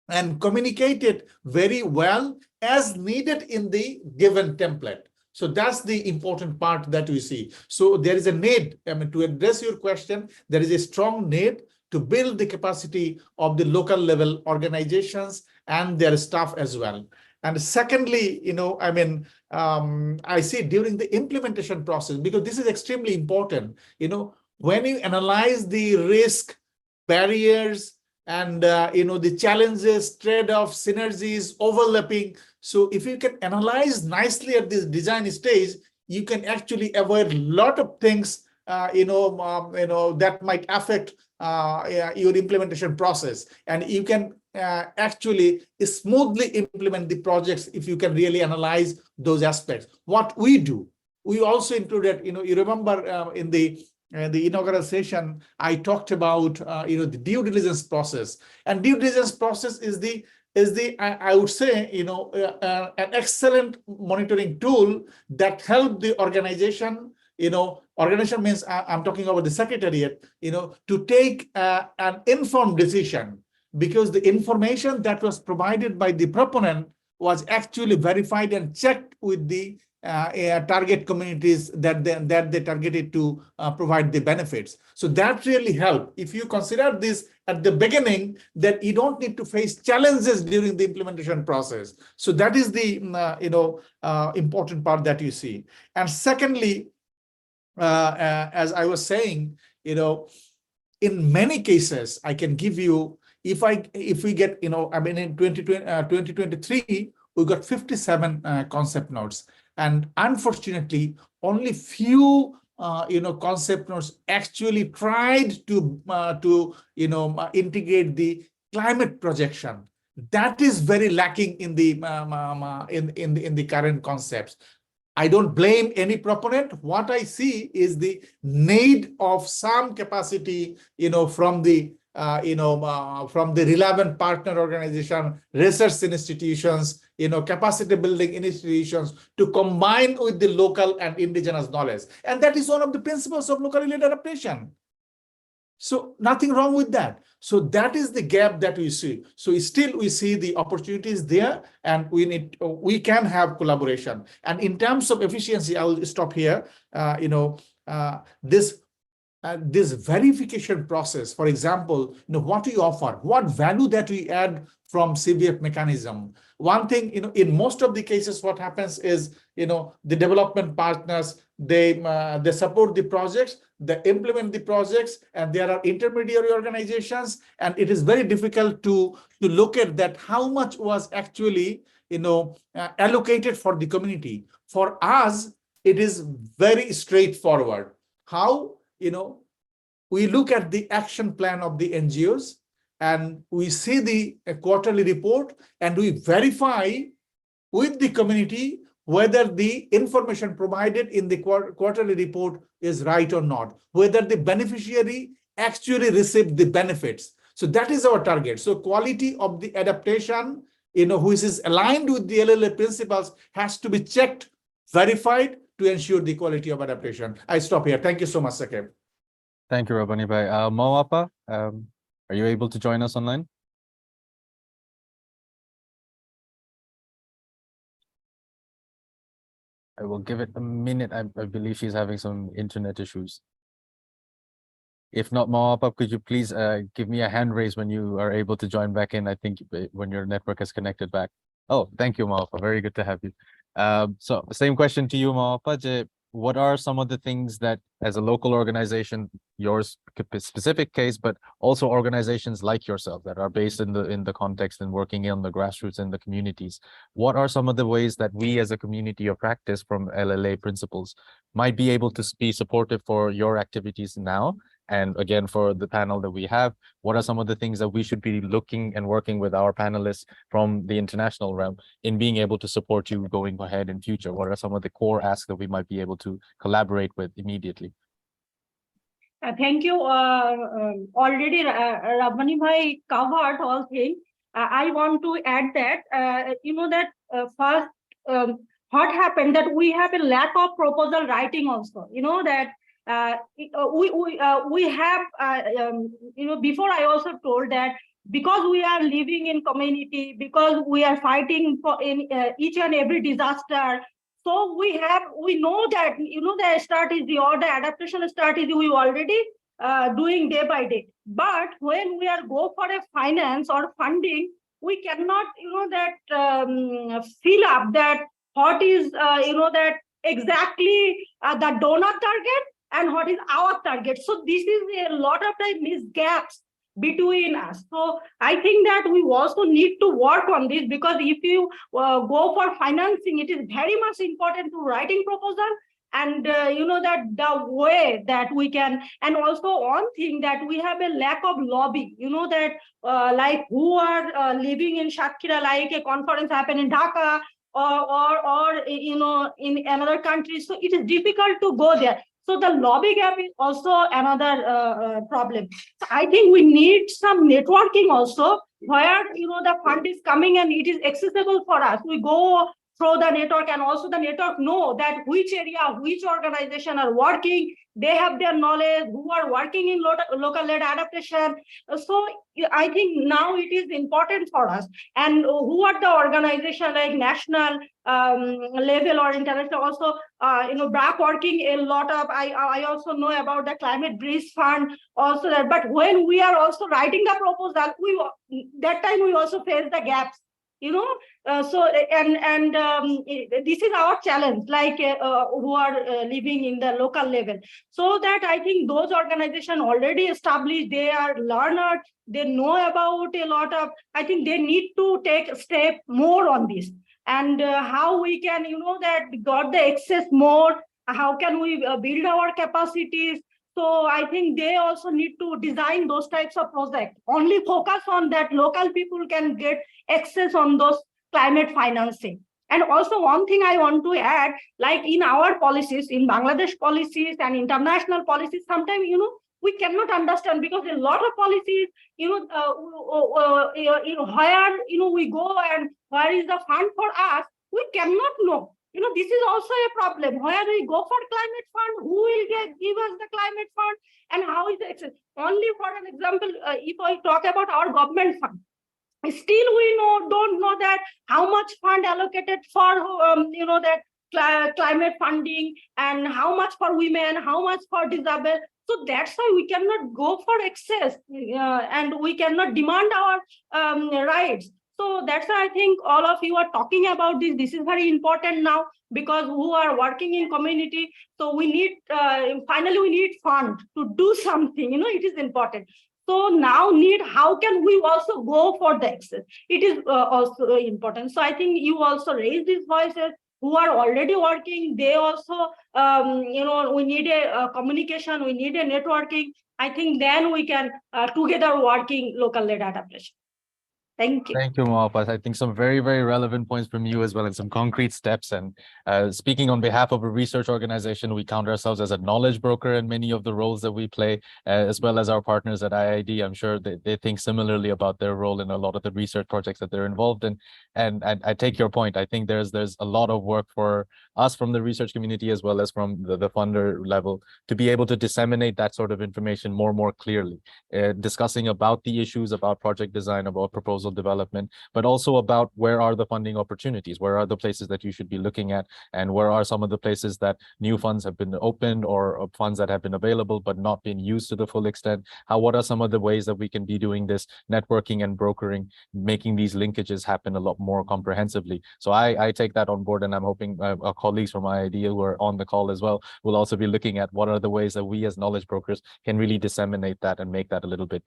and communicated very well as needed in the given template. So that's the important part that we see. So there is a need, to address your question, there is a strong need to build the capacity of the local level organizations and their staff as well. And secondly, I see during the implementation process, because this is extremely important, when you analyze the risk, barriers, and the challenges, trade-offs, synergies, overlapping. So if you can analyze nicely at this design stage, you can actually avoid a lot of things that might affect your implementation process, and you can actually smoothly implement the projects if you can really analyze those aspects. What we do, we also included, you remember in the inaugural session, I talked about the due diligence process, and due diligence process is I would say an excellent monitoring tool that help the organization. Organization means I'm talking about the secretariat. To take an informed decision, because the information that was provided by the proponent was actually verified and checked with the target communities that they targeted to provide the benefits. So that really helped. If you consider this at the beginning, that you don't need to face challenges during the implementation process. So that is the important part that you see. And secondly, as I was saying, in many cases, I can give you, if we get, in 2023, we got 57 concept notes. And unfortunately, only few concept notes actually tried to integrate the climate projection. That is very lacking in the in the current concepts. I don't blame any proponent. What I see is the need of some capacity, from the from the relevant partner organization, research institutions, capacity building institutions, to combine with the local and indigenous knowledge. And that is one of the principles of locally led adaptation. So nothing wrong with that. So that is the gap that we see. So still we see the opportunities there, and we can have collaboration. And in terms of efficiency, I will stop here. This verification process, for example, what we offer, what value that we add from CVF mechanism. One thing, in most of the cases, what happens is, the development partners, they support the projects, they implement the projects, and there are intermediary organizations, and it is very difficult to look at that, how much was actually, allocated for the community. For us, it is very straightforward. How? We look at the action plan of the NGOs, and we see the quarterly report, and we verify with the community whether the information provided in the quarterly report is right or not, whether the beneficiary actually received the benefits. So that is our target. So quality of the adaptation, which is aligned with the LLA principles, has to be checked, verified, to ensure the quality of adaptation. I stop here. Thank you so much, Sakib. Thank you, Rabbani Bhai. Mawapa, are you able to join us online? I will give it a minute. I believe she's having some internet issues. If not, Mawapa, could you please give me a hand raise when you are able to join back in? I think when your network is connected back. Oh, thank you, Mawapa. Very good to have you. So same question to you, Mawapa. What are some of the things that, as a local organization, yours specific case, but also organizations like yourself that are based in the context and working in the grassroots in the communities, what are some of the ways that we as a community of practice from LLA principles might be able to be supportive for your activities now? And again, for the panel that we have, what are some of the things that we should be looking and working with our panelists from the international realm in being able to support you going ahead in future? What are some of the core asks that we might be able to collaborate with immediately? Thank you. Already, Rabani bhai covered all things. I want to add that, first, what happened that we have a lack of proposal writing also. We have, before I also told that because we are living in community, because we are fighting for each and every disaster. So we know that, the strategy or the adaptation strategy we already doing day by day. But when we are go for a finance or funding, we cannot, fill up that what is, that exactly the donor target and what is our target. So this is a lot of the missed gaps between us. So I think that we also need to work on this, because if you go for financing, it is very much important to writing proposal, and that the way that we can. And also one thing that we have a lack of lobby, that like who are living in Shakira, like a conference happened in Dhaka or in another country, so it is difficult to go there. So the lobby gap is also another problem. So I think we need some networking also, where the fund is coming and it is accessible for us. We go through the network, and also the network know that which area, which organization are working. They have their knowledge, who are working in local-led adaptation. So I think now it is important for us. And who are the organization like national level or international also, BRAC working a lot of. I also know about the Climate Bridge Fund also that. But when we are also writing the proposal, that time we also face the gaps. This is our challenge, like who are living in the local level. So that I think those organizations already established, they are learners, they know about a lot of. I think they need to take a step more on this, and how we can, that got the access more. How can we build our capacities? So I think they also need to design those types of projects. Only focus on that local people can get access on those climate financing. And also one thing I want to add, like in our policies, in Bangladesh policies and international policies, sometimes, we cannot understand, because a lot of policies, where, we go and where is the fund for us, we cannot know. This is also a problem. Where we go for climate fund, who will give us the climate fund, and how is the access? Only for an example, if I talk about our government fund, still we don't know that how much fund allocated for that climate funding, and how much for women, how much for disabled. So that's why we cannot go for access, and we cannot demand our rights. So that's why I think all of you are talking about this. This is very important now, because who are working in community. So we need, finally we need fund to do something. It is important. So now how can we also go for the access? It is also important. So I think you also raise these voices who are already working. They also, we need a communication, we need a networking. I think then we can together working local-led adaptation. Thank you. Thank you, Mohapas. I think some very, very relevant points from you as well, and some concrete steps. And speaking on behalf of a research organization, we count ourselves as a knowledge broker in many of the roles that we play, as well as our partners at IID. I'm sure they think similarly about their role in a lot of the research projects that they're involved in. And I take your point. I think there's a lot of work for us from the research community, as well as from the funder level, to be able to disseminate that sort of information more clearly, discussing about the issues, about project design, about proposal development, but also about where are the funding opportunities, where are the places that you should be looking at, and where are some of the places that new funds have been opened, or funds that have been available but not been used to the full extent. What are some of the ways that we can be doing this networking and brokering, making these linkages happen a lot more comprehensively? So I take that on board, and I'm hoping our colleagues from IID who are on the call as well will also be looking at what are the ways that we as knowledge brokers can really disseminate that and make that a little bit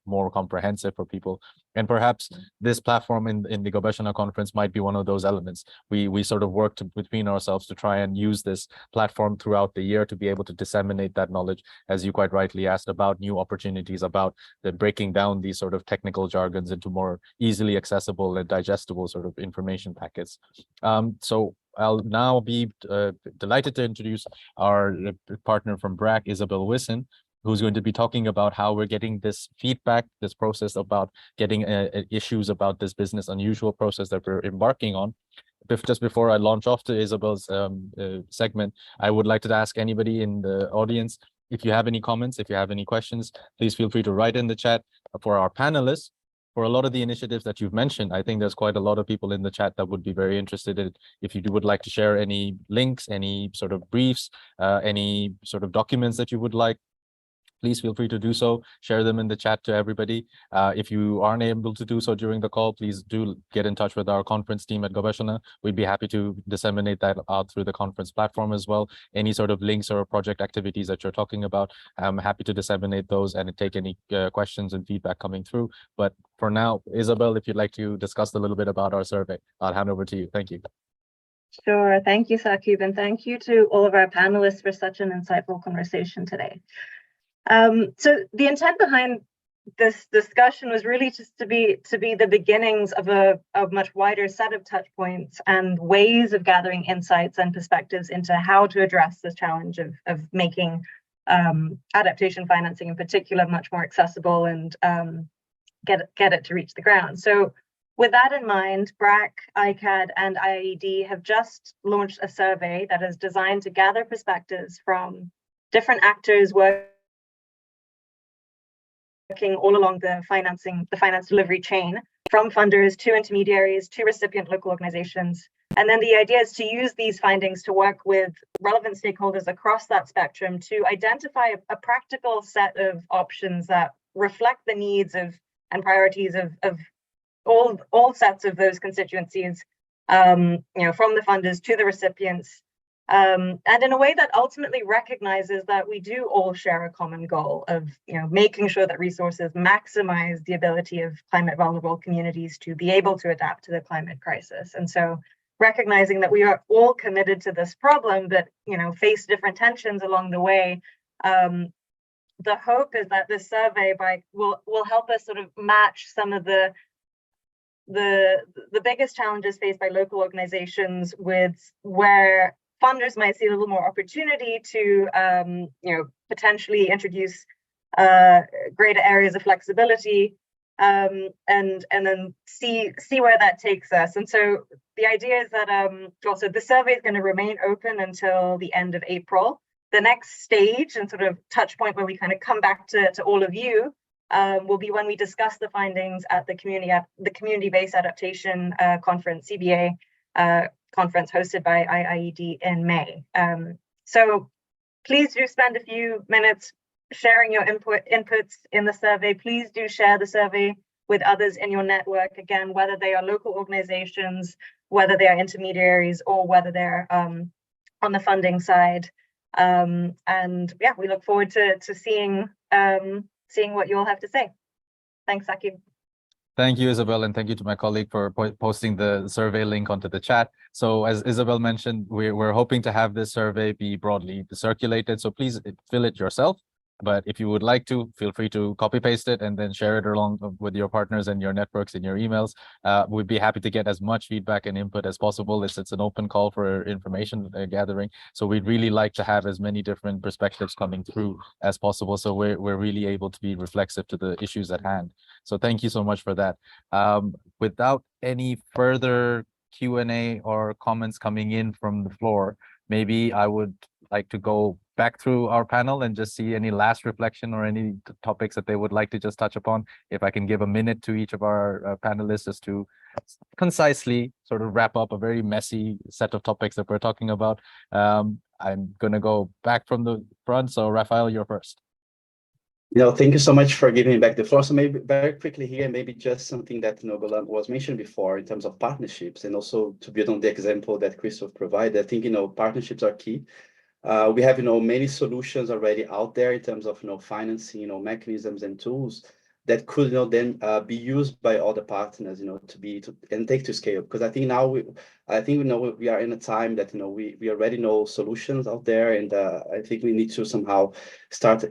more comprehensive for people. And perhaps this platform in the Gobeshona Conference might be one of those elements. We sort of worked between ourselves to try and use this platform throughout the year to be able to disseminate that knowledge, as you quite rightly asked, about new opportunities, about the breaking down these sort of technical jargons into more easily accessible and digestible sort of information packets. So I'll now be delighted to introduce our partner from BRAC, Isabel Wisson, who's going to be talking about how we're getting this feedback, this process about getting issues about this business unusual process that we're embarking on. Just before I launch off to Isabel's segment, I would like to ask anybody in the audience, if you have any comments, if you have any questions, please feel free to write in the chat. For our panelists, for a lot of the initiatives that you've mentioned, I think there's quite a lot of people in the chat that would be very interested in. If you would like to share any links, any sort of briefs, any sort of documents that you would like, please feel free to do so. Share them in the chat to everybody. If you aren't able to do so during the call, please do get in touch with our conference team at Gobeshona. We'd be happy to disseminate that out through the conference platform as well. Any sort of links or project activities that you're talking about, I'm happy to disseminate those and take any questions and feedback coming through. But for now, Isabel, if you'd like to discuss a little bit about our survey, I'll hand over to you. Thank you. Sure. Thank you, Saqib, and thank you to all of our panelists for such an insightful conversation today. So the intent behind this discussion was really just to be the beginnings of a much wider set of touch points and ways of gathering insights and perspectives into how to address this challenge of making adaptation financing in particular much more accessible and get it to reach the ground. So with that in mind, BRAC, ICAD, and IIED have just launched a survey that is designed to gather perspectives from different actors working all along the finance delivery chain, from funders to intermediaries to recipient local organizations. And then the idea is to use these findings to work with relevant stakeholders across that spectrum to identify a practical set of options that reflect the needs of and priorities of all sets of those constituencies, from the funders to the recipients, and in a way that ultimately recognizes that we do all share a common goal of making sure that resources maximize the ability of climate vulnerable communities to be able to adapt to the climate crisis. And so recognizing that we are all committed to this problem, but face different tensions along the way. The hope is that this survey will help us sort of match some of the biggest challenges faced by local organizations with where funders might see a little more opportunity to potentially introduce greater areas of flexibility, and then see where that takes us. And so the idea is that also the survey is going to remain open until the end of April. The next stage and sort of touch point where we kind of come back to all of you will be when we discuss the findings at the community-based adaptation conference, CBA conference hosted by IIED in May. So please do spend a few minutes sharing your inputs in the survey. Please do share the survey with others in your network, again, whether they are local organizations, whether they are intermediaries, or whether they're on the funding side. And yeah, we look forward to seeing what you all have to say. Thanks, Saqib. Thank you, Isabel, and thank you to my colleague for posting the survey link onto the chat. So as Isabel mentioned, we're hoping to have this survey be broadly circulated. So please fill it yourself. But if you would like to, feel free to copy paste it and then share it along with your partners and your networks and your emails. We'd be happy to get as much feedback and input as possible. It's an open call for information gathering. So we'd really like to have as many different perspectives coming through as possible. So we're really able to be reflexive to the issues at hand. So thank you so much for that. Without any further Q&A or comments coming in from the floor, maybe I would like to go back through our panel and just see any last reflection or any topics that they would like to just touch upon. If I can give a minute to each of our panelists just to concisely sort of wrap up a very messy set of topics that we're talking about. I'm going to go back from the front. So Rafael, you're first. Thank you so much for giving me back the floor. So maybe very quickly here, maybe just something that Golan was mentioned before in terms of partnerships, and also to build on the example that Christoph provided. I think partnerships are key. We have many solutions already out there in terms of financing mechanisms and tools that could then be used by other partners and take to scale. Because I think now we are in a time that we already know solutions out there, and I think we need to somehow start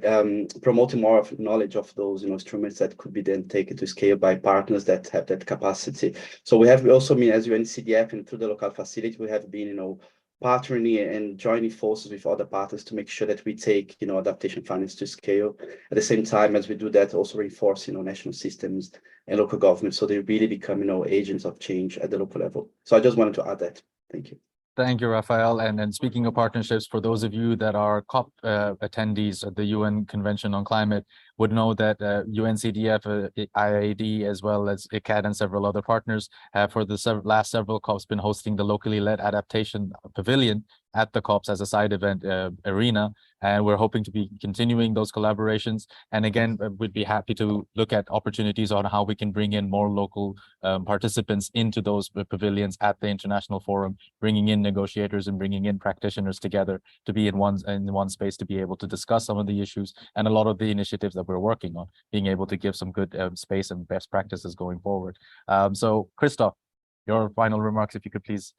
promoting more of knowledge of those instruments that could be then taken to scale by partners that have that capacity. So we have also, as UNCDF and through the local facility, we have been partnering and joining forces with other partners to make sure that we take, adaptation finance to scale. At the same time, as we do that, also reinforce, national systems and local governments, so they really become, agents of change at the local level. So I just wanted to add that. Thank you. Thank you, Raphael. And speaking of partnerships, for those of you that are COP attendees at the UN Convention on Climate, would know that UNCDF, IIED, as well as ICAD and several other partners have for the last several COPs been hosting the locally led adaptation pavilion at the COPs as a side event arena. And we're hoping to be continuing those collaborations. And again, we'd be happy to look at opportunities on how we can bring in more local participants into those pavilions at the international forum, bringing in negotiators and bringing in practitioners together to be in one space to be able to discuss some of the issues and a lot of the initiatives that we're working on, being able to give some good space and best practices going forward. So Christoph, your final remarks, if you could please.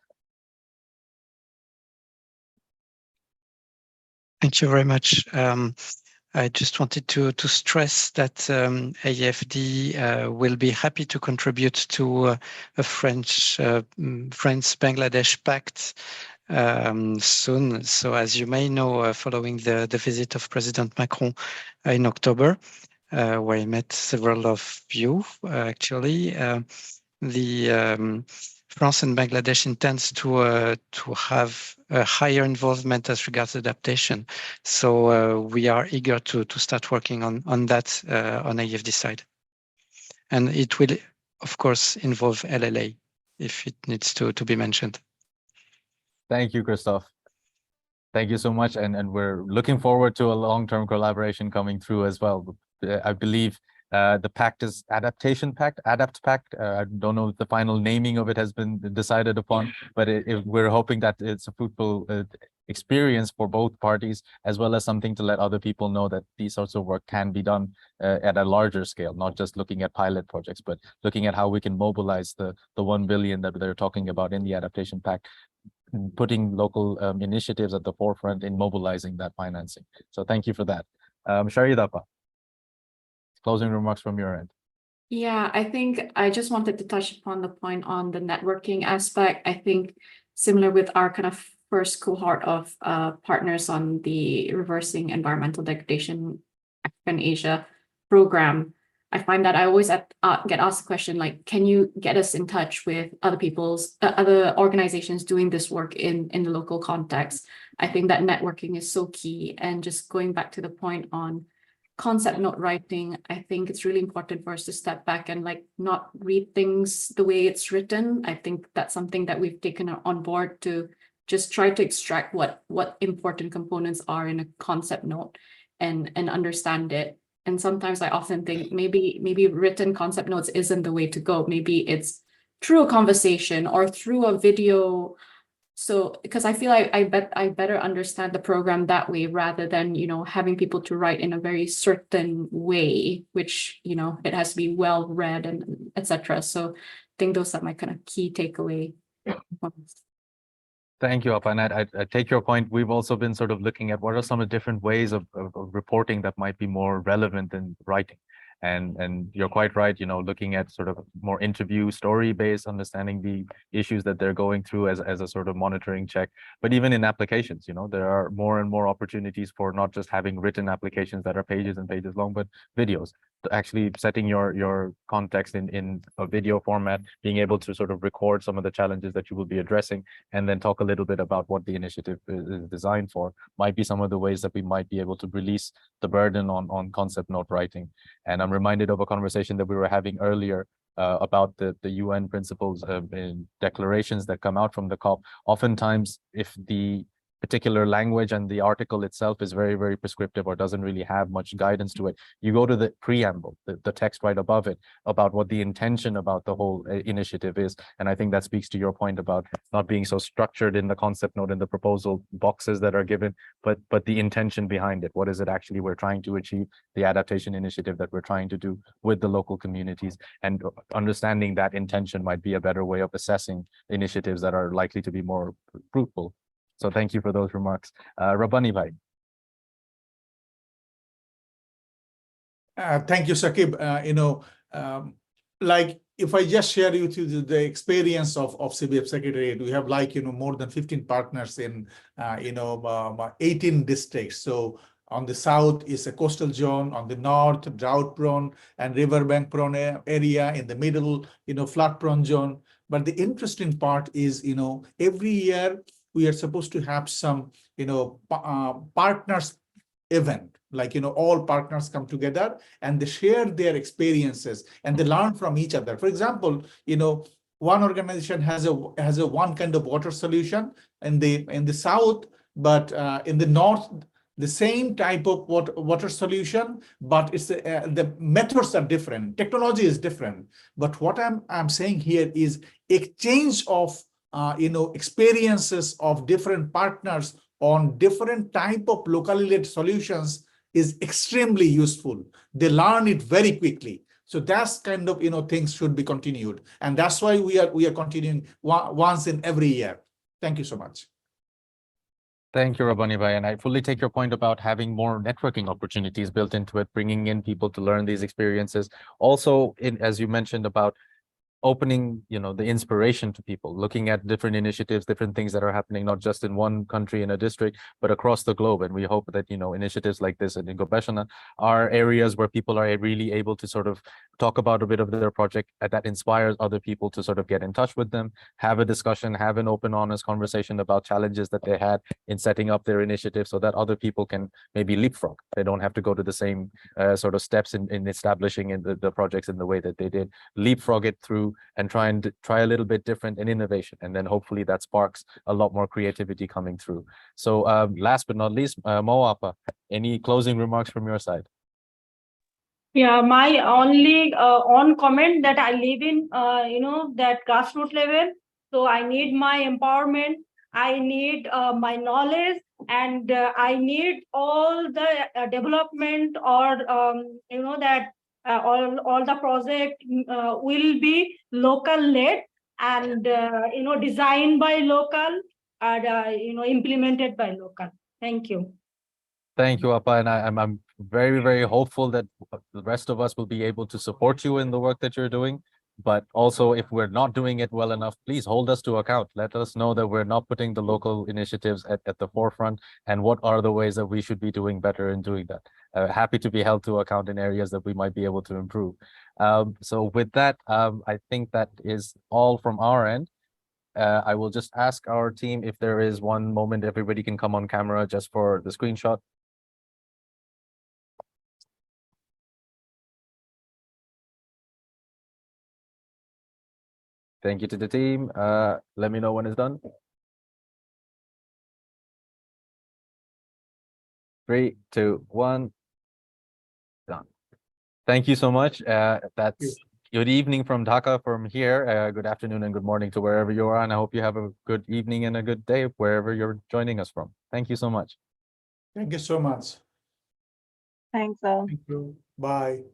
Thank you very much. I just wanted to stress that AFD will be happy to contribute to a France-Bangladesh Pact soon. So as you may know, following the visit of President Macron in October, where he met several of you, actually, France and Bangladesh intends to have a higher involvement as regards adaptation. So we are eager to start working on that on AFD side. And it will, of course, involve LLA if it needs to be mentioned. Thank you, Christoph. Thank you so much. And we're looking forward to a long-term collaboration coming through as well. I believe the pact is Adaptation Pact, Adapt Pact. I don't know if the final naming of it has been decided upon, but we're hoping that it's a fruitful experience for both parties, as well as something to let other people know that these sorts of work can be done at a larger scale, not just looking at pilot projects, but looking at how we can mobilize the 1 billion that they're talking about in the Adaptation Pact, putting local initiatives at the forefront in mobilizing that financing. So thank you for that. Sharidapa, closing remarks from your end. Yeah, I think I just wanted to touch upon the point on the networking aspect. I think similar with our kind of first cohort of partners on the Reversing Environmental Degradation African Asia program, I find that I always get asked the question, like, can you get us in touch with other organizations doing this work in the local context? I think that networking is so key. And just going back to the point on concept note writing, I think it's really important for us to step back and like not read things the way it's written. I think that's something that we've taken on board to just try to extract what important components are in a concept note and understand it. And sometimes I often think maybe written concept notes isn't the way to go. Maybe it's through a conversation or through a video. So because I feel like I better understand the program that way rather than, having people to write in a very certain way, which, it has to be well read and etc. So I think those are my kind of key takeaway points. Thank you, Appa. And I take your point. We've also been sort of looking at what are some of the different ways of reporting that might be more relevant than writing. And you're quite right, looking at sort of more interview story-based, understanding the issues that they're going through as a sort of monitoring check. But even in applications, there are more and more opportunities for not just having written applications that are pages and pages long, but videos. Actually setting your context in a video format, being able to sort of record some of the challenges that you will be addressing, and then talk a little bit about what the initiative is designed for, might be some of the ways that we might be able to release the burden on concept note writing. And I'm reminded of a conversation that we were having earlier about the UN principles and declarations that come out from the COP. Oftentimes, if the particular language and the article itself is very, very prescriptive or doesn't really have much guidance to it, you go to the preamble, the text right above it, about what the intention about the whole initiative is. And I think that speaks to your point about not being so structured in the concept note and the proposal boxes that are given, but the intention behind it. What is it actually we're trying to achieve, the adaptation initiative that we're trying to do with the local communities, and understanding that intention might be a better way of assessing initiatives that are likely to be more fruitful. So thank you for those remarks. Rabbani bhai. Thank you, Shakib. like if I just share with you the experience of CBF Secretariat, we have like, more than 15 partners in, 18 districts. So on the south is a coastal zone, on the north, drought prone and riverbank prone area, in the middle, flood prone zone. But the interesting part is, every year we are supposed to have some, partners event, like, all partners come together and they share their experiences and they learn from each other. For example, one organization has a one kind of water solution in the south, but in the north, the same type of water solution, but it's the methods are different, technology is different. But what I'm saying here is exchange of experiences of different partners on different type of locally led solutions is extremely useful. They learn it very quickly. So that's kind of, things should be continued. And that's why we are continuing once in every year. Thank you so much. Thank you, Rabbani Bhai. And I fully take your point about having more networking opportunities built into it, bringing in people to learn these experiences. Also, as you mentioned about opening, the inspiration to people, looking at different initiatives, different things that are happening, not just in one country in a district, but across the globe. And we hope that, initiatives like this in Gobeshona are areas where people are really able to sort of talk about a bit of their project that inspires other people to sort of get in touch with them, have a discussion, have an open, honest conversation about challenges that they had in setting up their initiative so that other people can maybe leapfrog. They don't have to go to the same sort of steps in establishing the projects in the way that they did. Leapfrog it through and try a little bit different in innovation. And then hopefully that sparks a lot more creativity coming through. So last but not least, Moapa, any closing remarks from your side? Yeah, my only on comment that I live in, that grassroots level. So I need my empowerment. I need my knowledge, and I need all the development, or that all the project will be local led, and designed by local, and implemented by local. Thank you. Thank you, Appa, and I'm very, very hopeful that the rest of us will be able to support you in the work that you're doing. But also, if we're not doing it well enough, please hold us to account. Let us know that we're not putting the local initiatives at the forefront, and what are the ways that we should be doing better in doing that. Happy to be held to account in areas that we might be able to improve. So with that, I think that is all from our end. I will just ask our team if there is one moment everybody can come on camera just for the screenshot. Thank you to the team. Let me know when it's done. 3, 2, 1. Done. Thank you so much. That's good evening from Dhaka from here. Good afternoon and good morning to wherever you are. And I hope you have a good evening and a good day wherever you're joining us from. Thank you so much. Thank you so much. Thanks all. Thank you. Bye.